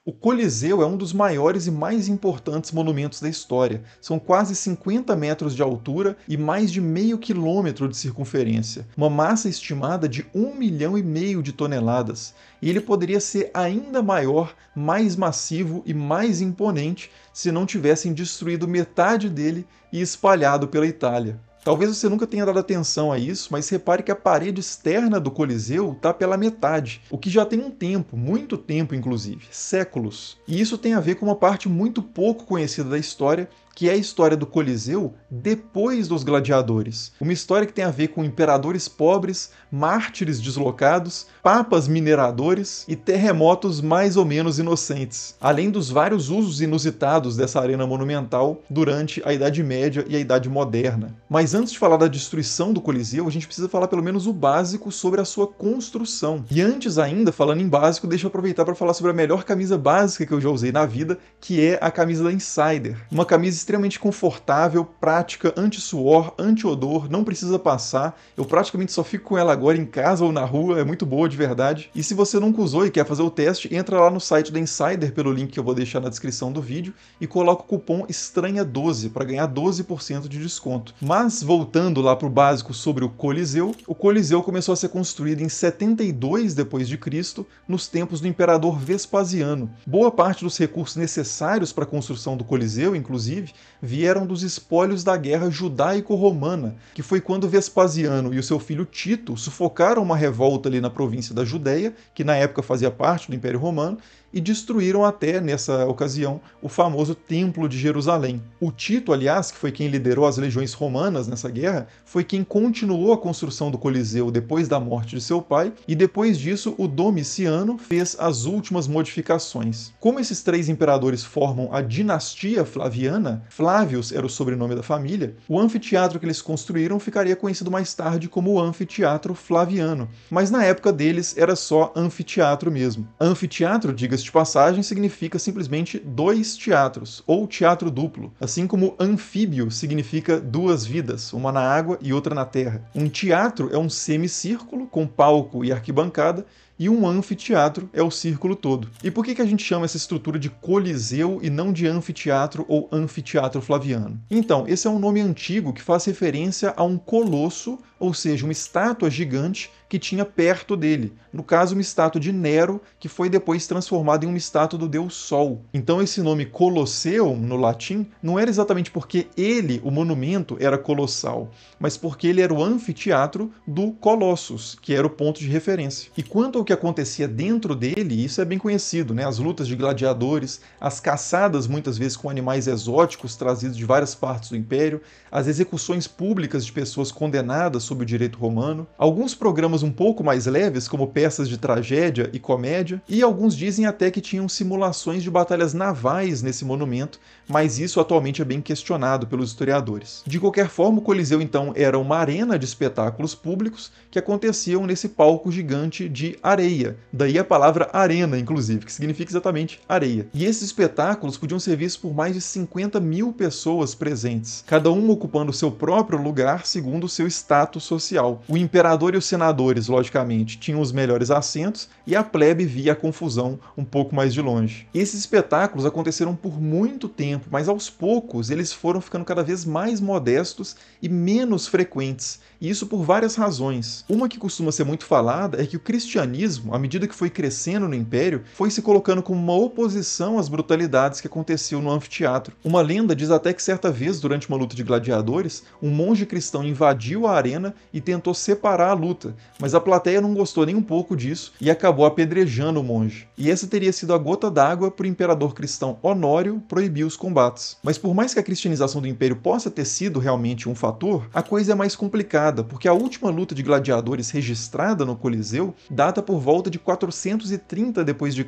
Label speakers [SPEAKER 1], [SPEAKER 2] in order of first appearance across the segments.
[SPEAKER 1] O Coliseu é um dos maiores e mais importantes monumentos da história. São quase 50 metros de altura e mais de meio quilômetro de circunferência. Uma massa estimada de 1,5 milhão de toneladas. E ele poderia ser ainda maior, mais massivo e mais imponente se não tivessem destruído metade dele e espalhado pela Itália. Talvez você nunca tenha dado atenção a isso, mas repare que a parede externa do Coliseu está pela metade, o que já tem um tempo, muito tempo inclusive, séculos. E isso tem a ver com uma parte muito pouco conhecida da história, que é a história do Coliseu depois dos gladiadores. Uma história que tem a ver com imperadores pobres, mártires deslocados, papas mineradores e terremotos mais ou menos inocentes, além dos vários usos inusitados dessa arena monumental durante a Idade Média e a Idade Moderna. Mas antes de falar da destruição do Coliseu, a gente precisa falar pelo menos o básico sobre a sua construção. E antes ainda, falando em básico, deixa eu aproveitar para falar sobre a melhor camisa básica que eu já usei na vida, que é a camisa da Insider. Uma camisa extremamente confortável, prática, anti-suor, anti-odor, não precisa passar. Eu praticamente só fico com ela agora em casa ou na rua, é muito boa de verdade. E se você nunca usou e quer fazer o teste, entra lá no site da Insider pelo link que eu vou deixar na descrição do vídeo e coloca o cupom ESTRANHA12 para ganhar 12% de desconto. Mas voltando lá para o básico sobre o Coliseu começou a ser construído em 72 d.C., nos tempos do imperador Vespasiano. Boa parte dos recursos necessários para a construção do Coliseu, inclusive, vieram dos espólios da guerra judaico-romana, que foi quando Vespasiano e o seu filho Tito sufocaram uma revolta ali na província da Judéia, que na época fazia parte do Império Romano, e destruíram até, nessa ocasião, o famoso Templo de Jerusalém. O Tito, aliás, que foi quem liderou as legiões romanas nessa guerra, foi quem continuou a construção do Coliseu depois da morte de seu pai, e depois disso o Domiciano fez as últimas modificações. Como esses três imperadores formam a dinastia Flaviana, Flávios era o sobrenome da família, o anfiteatro que eles construíram ficaria conhecido mais tarde como o Anfiteatro Flaviano, mas na época deles era só anfiteatro mesmo. Anfiteatro, diga-se de passagem, significa simplesmente dois teatros, ou teatro duplo, assim como anfíbio significa duas vidas, uma na água e outra na terra. Um teatro é um semicírculo com palco e arquibancada, e um anfiteatro é o círculo todo. E por que a gente chama essa estrutura de Coliseu e não de anfiteatro ou anfiteatro flaviano? Então, esse é um nome antigo que faz referência a um colosso, ou seja, uma estátua gigante que tinha perto dele. No caso, uma estátua de Nero, que foi depois transformada em uma estátua do deus Sol. Então esse nome Colosseum, no latim, não era exatamente porque ele, o monumento, era colossal, mas porque ele era o anfiteatro do Colossus, que era o ponto de referência. E quanto ao que acontecia dentro dele, isso é bem conhecido, né? As lutas de gladiadores, as caçadas muitas vezes com animais exóticos trazidos de várias partes do Império, as execuções públicas de pessoas condenadas sob o direito romano, alguns programas um pouco mais leves, como peças de tragédia e comédia, e alguns dizem até que tinham simulações de batalhas navais nesse monumento, mas isso atualmente é bem questionado pelos historiadores. De qualquer forma, o Coliseu então era uma arena de espetáculos públicos que aconteciam nesse palco gigante de areia, daí a palavra arena, inclusive, que significa exatamente areia. E esses espetáculos podiam ser vistos por mais de 50 mil pessoas presentes, cada uma ocupando seu próprio lugar segundo o seu status social. O imperador e os senadores, logicamente, tinham os melhores assentos e a plebe via a confusão um pouco mais de longe. Esses espetáculos aconteceram por muito tempo, mas aos poucos eles foram ficando cada vez mais modestos e menos frequentes, e isso por várias razões. Uma que costuma ser muito falada é que o cristianismo, à medida que foi crescendo no Império, foi se colocando como uma oposição às brutalidades que aconteciam no anfiteatro. Uma lenda diz até que certa vez, durante uma luta de gladiadores, um monge cristão invadiu a arena e tentou separar a luta, mas a plateia não gostou nem um pouco disso e acabou apedrejando o monge. E essa teria sido a gota d'água para o imperador cristão Honório proibir os combates. Mas por mais que a cristianização do Império possa ter sido realmente um fator, a coisa é mais complicada, porque a última luta de gladiadores registrada no Coliseu data por volta de 430 d.C.,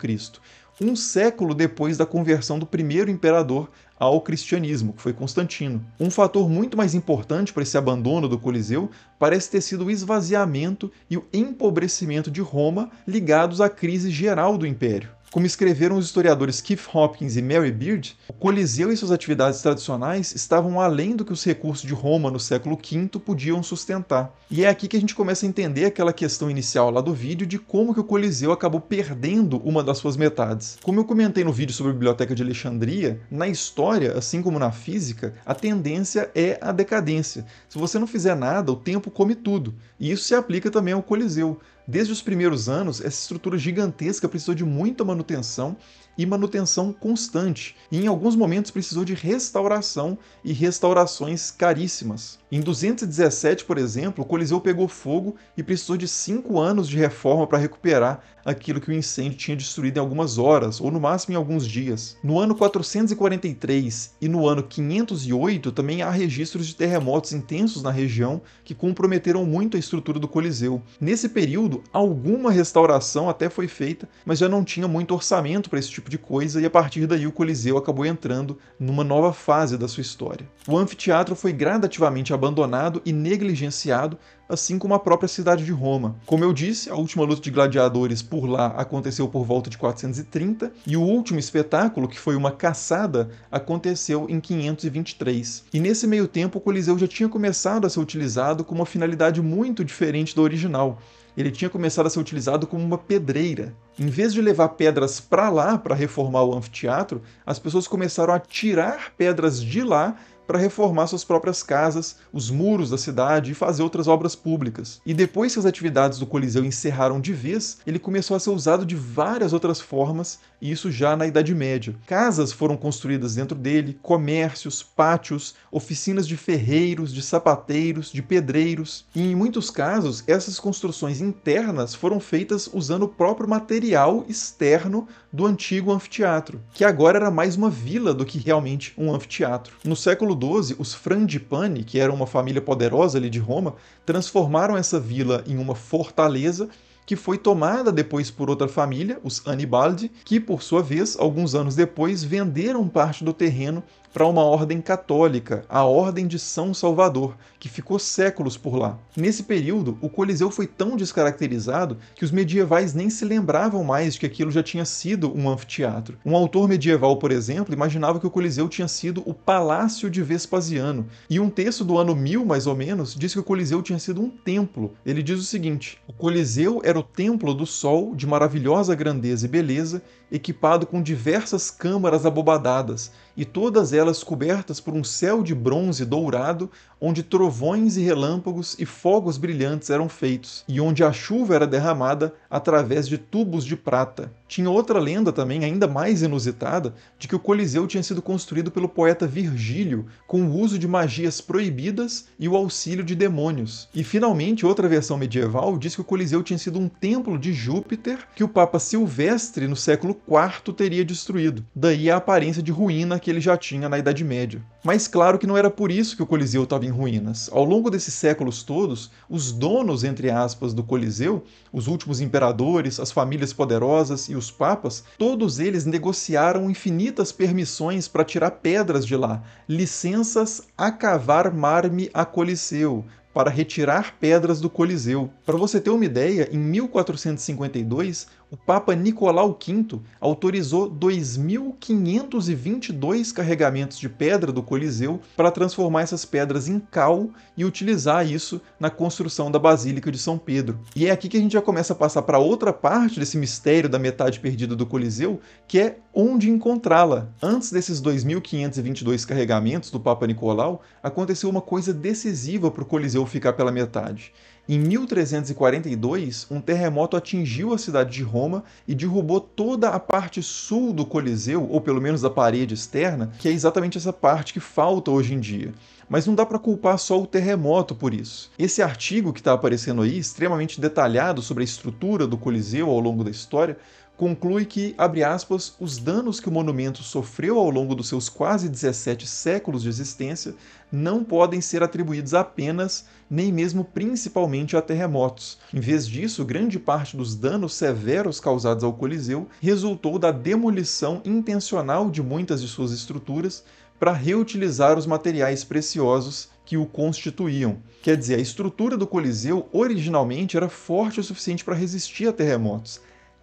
[SPEAKER 1] um século depois da conversão do primeiro imperador ao cristianismo, que foi Constantino. Um fator muito mais importante para esse abandono do Coliseu parece ter sido o esvaziamento e o empobrecimento de Roma ligados à crise geral do Império. Como escreveram os historiadores Keith Hopkins e Mary Beard, o Coliseu e suas atividades tradicionais estavam além do que os recursos de Roma no século V podiam sustentar. E é aqui que a gente começa a entender aquela questão inicial lá do vídeo de como que o Coliseu acabou perdendo uma das suas metades. Como eu comentei no vídeo sobre a Biblioteca de Alexandria, na história, assim como na física, a tendência é a decadência. Se você não fizer nada, o tempo come tudo. E isso se aplica também ao Coliseu. Desde os primeiros anos, essa estrutura gigantesca precisou de muita manutenção e manutenção constante, e em alguns momentos precisou de restauração e restaurações caríssimas. Em 217, por exemplo, o Coliseu pegou fogo e precisou de 5 anos de reforma para recuperar aquilo que o incêndio tinha destruído em algumas horas, ou no máximo em alguns dias. No ano 443 e no ano 508 também há registros de terremotos intensos na região que comprometeram muito a estrutura do Coliseu. Nesse período, alguma restauração até foi feita, mas já não tinha muito orçamento para esse tipo de coisa, e a partir daí o Coliseu acabou entrando numa nova fase da sua história. O anfiteatro foi gradativamente abandonado e negligenciado, assim como a própria cidade de Roma. Como eu disse, a última luta de gladiadores por lá aconteceu por volta de 430, e o último espetáculo, que foi uma caçada, aconteceu em 523. E nesse meio tempo o Coliseu já tinha começado a ser utilizado com uma finalidade muito diferente da original. Ele tinha começado a ser utilizado como uma pedreira. Em vez de levar pedras para lá para reformar o anfiteatro, as pessoas começaram a tirar pedras de lá para reformar suas próprias casas, os muros da cidade e fazer outras obras públicas. E depois que as atividades do Coliseu encerraram de vez, ele começou a ser usado de várias outras formas, e isso já na Idade Média. Casas foram construídas dentro dele, comércios, pátios, oficinas de ferreiros, de sapateiros, de pedreiros. E em muitos casos, essas construções internas foram feitas usando o próprio material externo do antigo anfiteatro, que agora era mais uma vila do que realmente um anfiteatro. No século XII, os Frangipani, que eram uma família poderosa ali de Roma, transformaram essa vila em uma fortaleza que foi tomada depois por outra família, os Anibaldi, que, por sua vez, alguns anos depois, venderam parte do terreno para uma ordem católica, a Ordem de São Salvador, que ficou séculos por lá. Nesse período, o Coliseu foi tão descaracterizado que os medievais nem se lembravam mais de que aquilo já tinha sido um anfiteatro. Um autor medieval, por exemplo, imaginava que o Coliseu tinha sido o Palácio de Vespasiano, e um texto do ano 1000, mais ou menos, diz que o Coliseu tinha sido um templo. Ele diz o seguinte: o Coliseu era o templo do sol de maravilhosa grandeza e beleza, equipado com diversas câmaras abobadadas, e todas elas cobertas por um céu de bronze dourado, onde trovões e relâmpagos e fogos brilhantes eram feitos, e onde a chuva era derramada através de tubos de prata. Tinha outra lenda também, ainda mais inusitada, de que o Coliseu tinha sido construído pelo poeta Virgílio, com o uso de magias proibidas e o auxílio de demônios. E finalmente, outra versão medieval diz que o Coliseu tinha sido um templo de Júpiter que o Papa Silvestre, no século IV, teria destruído. Daí a aparência de ruína que ele já tinha na Idade Média. Mas claro que não era por isso que o Coliseu estava em ruínas. Ao longo desses séculos todos, os donos, entre aspas, do Coliseu, os últimos imperadores, as famílias poderosas e os papas, todos eles negociaram infinitas permissões para tirar pedras de lá, licenças a cavar marme a Coliseu, para retirar pedras do Coliseu. Para você ter uma ideia, em 1452, o Papa Nicolau V autorizou 2.522 carregamentos de pedra do Coliseu para transformar essas pedras em cal e utilizar isso na construção da Basílica de São Pedro. E é aqui que a gente já começa a passar para outra parte desse mistério da metade perdida do Coliseu, que é onde encontrá-la. Antes desses 2.522 carregamentos do Papa Nicolau, aconteceu uma coisa decisiva para o Coliseu ficar pela metade. Em 1342, um terremoto atingiu a cidade de Roma e derrubou toda a parte sul do Coliseu, ou pelo menos a parede externa, que é exatamente essa parte que falta hoje em dia. Mas não dá para culpar só o terremoto por isso. Esse artigo que está aparecendo aí, extremamente detalhado sobre a estrutura do Coliseu ao longo da história, conclui que, abre aspas, os danos que o monumento sofreu ao longo dos seus quase 17 séculos de existência não podem ser atribuídos apenas, nem mesmo principalmente a terremotos. Em vez disso, grande parte dos danos severos causados ao Coliseu resultou da demolição intencional de muitas de suas estruturas para reutilizar os materiais preciosos que o constituíam. Quer dizer, a estrutura do Coliseu originalmente era forte o suficiente para resistir a terremotos.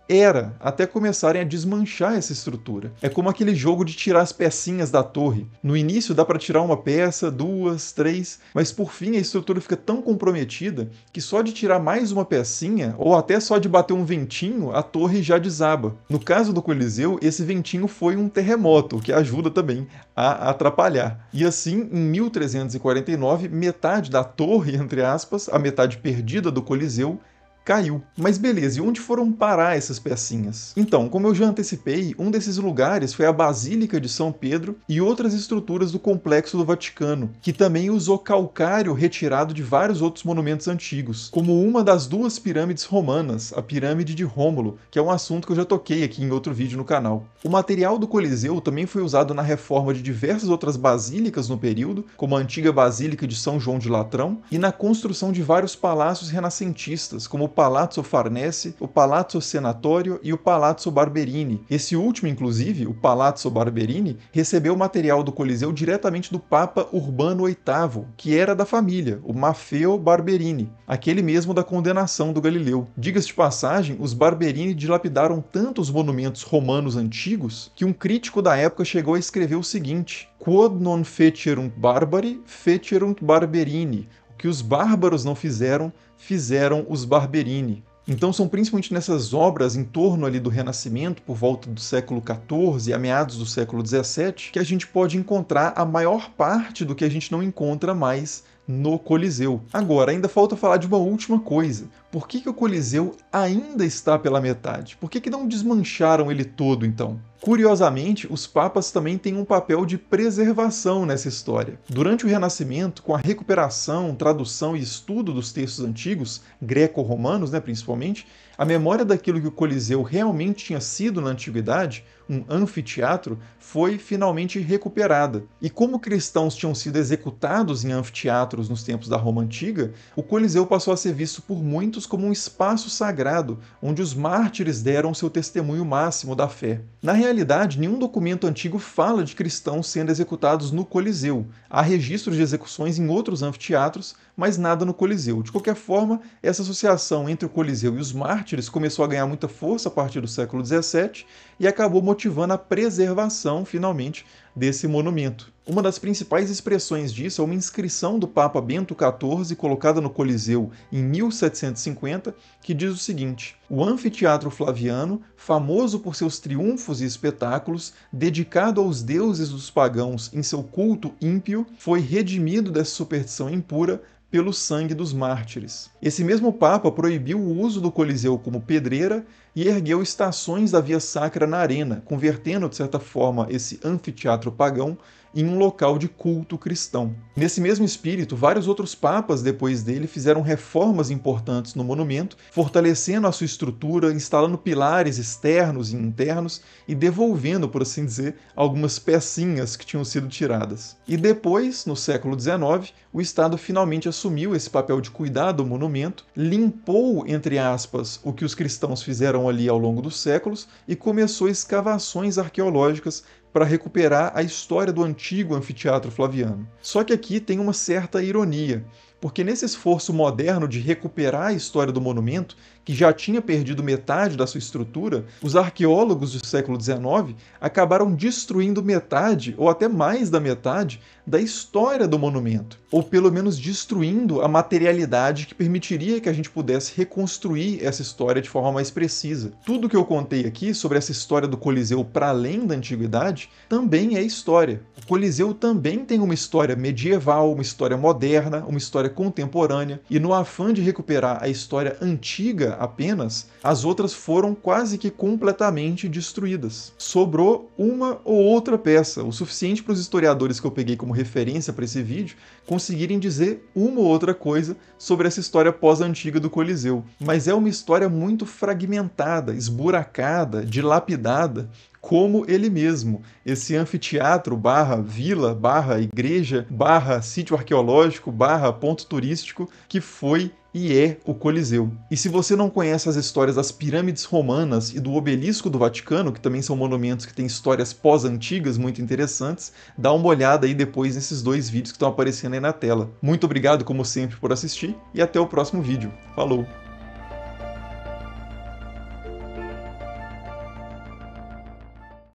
[SPEAKER 1] Era, até começarem a desmanchar essa estrutura. É como aquele jogo de tirar as pecinhas da torre. No início dá para tirar uma peça, duas, três, mas por fim a estrutura fica tão comprometida que só de tirar mais uma pecinha, ou até só de bater um ventinho, a torre já desaba. No caso do Coliseu, esse ventinho foi um terremoto, o que ajuda também a atrapalhar. E assim, em 1349, metade da torre, entre aspas, a metade perdida do Coliseu, caiu. Mas beleza, e onde foram parar essas pecinhas? Então, como eu já antecipei, um desses lugares foi a Basílica de São Pedro e outras estruturas do Complexo do Vaticano, que também usou calcário retirado de vários outros monumentos antigos, como uma das duas pirâmides romanas, a Pirâmide de Rômulo, que é um assunto que eu já toquei aqui em outro vídeo no canal. O material do Coliseu também foi usado na reforma de diversas outras basílicas no período, como a antiga Basílica de São João de Latrão, e na construção de vários palácios renascentistas, como o Palazzo Farnese, o Palazzo Senatório e o Palazzo Barberini. Esse último, inclusive, o Palazzo Barberini, recebeu o material do Coliseu diretamente do Papa Urbano VIII, que era da família, o Maffeo Barberini, aquele mesmo da condenação do Galileu. Diga-se de passagem, os Barberini dilapidaram tantos monumentos romanos antigos que um crítico da época chegou a escrever o seguinte: Quod non fecerunt barbari, fecerunt Barberini. O que os bárbaros não fizeram, fizeram os Barberini. Então são principalmente nessas obras em torno ali do Renascimento, por volta do século XIV e a meados do século XVII, que a gente pode encontrar a maior parte do que a gente não encontra mais no Coliseu. Agora, ainda falta falar de uma última coisa. Por que o Coliseu ainda está pela metade? Por que não desmancharam ele todo, então? Curiosamente, os papas também têm um papel de preservação nessa história. Durante o Renascimento, com a recuperação, tradução e estudo dos textos antigos, greco-romanos, principalmente, a memória daquilo que o Coliseu realmente tinha sido na antiguidade, um anfiteatro, foi finalmente recuperada. E como cristãos tinham sido executados em anfiteatros nos tempos da Roma Antiga, o Coliseu passou a ser visto por muitos como um espaço sagrado, onde os mártires deram seu testemunho máximo da fé. Na realidade, nenhum documento antigo fala de cristãos sendo executados no Coliseu. Há registros de execuções em outros anfiteatros, mas nada no Coliseu. De qualquer forma, essa associação entre o Coliseu e os mártires começou a ganhar muita força a partir do século XVII e acabou motivando a preservação, finalmente, desse monumento. Uma das principais expressões disso é uma inscrição do Papa Bento XIV colocada no Coliseu em 1750, que diz o seguinte: o anfiteatro flaviano, famoso por seus triunfos e espetáculos, dedicado aos deuses dos pagãos em seu culto ímpio, foi redimido dessa superstição impura pelo sangue dos mártires. Esse mesmo Papa proibiu o uso do Coliseu como pedreira e ergueu estações da Via Sacra na arena, convertendo, de certa forma, esse anfiteatro pagão em um local de culto cristão. Nesse mesmo espírito, vários outros papas depois dele fizeram reformas importantes no monumento, fortalecendo a sua estrutura, instalando pilares externos e internos e devolvendo, por assim dizer, algumas pecinhas que tinham sido tiradas. E depois, no século XIX, o Estado finalmente assumiu esse papel de cuidar do monumento, limpou, entre aspas, o que os cristãos fizeram ali ao longo dos séculos e começou escavações arqueológicas para recuperar a história do antigo anfiteatro flaviano. Só que aqui tem uma certa ironia, porque nesse esforço moderno de recuperar a história do monumento, que já tinha perdido metade da sua estrutura, os arqueólogos do século XIX acabaram destruindo metade, ou até mais da metade, da história do monumento, ou pelo menos destruindo a materialidade que permitiria que a gente pudesse reconstruir essa história de forma mais precisa. Tudo que eu contei aqui sobre essa história do Coliseu para além da antiguidade também é história. O Coliseu também tem uma história medieval, uma história moderna, uma história contemporânea, e no afã de recuperar a história antiga apenas, as outras foram quase que completamente destruídas. Sobrou uma ou outra peça, o suficiente para os historiadores que eu peguei como referência para esse vídeo conseguirem dizer uma ou outra coisa sobre essa história pós-antiga do Coliseu. Mas é uma história muito fragmentada, esburacada, dilapidada, como ele mesmo, esse anfiteatro barra vila, barra igreja, barra sítio arqueológico, barra ponto turístico que foi e é o Coliseu. E se você não conhece as histórias das pirâmides romanas e do obelisco do Vaticano, que também são monumentos que têm histórias pós-antigas muito interessantes, dá uma olhada aí depois nesses dois vídeos que estão aparecendo aí na tela. Muito obrigado, como sempre, por assistir e até o próximo vídeo. Falou!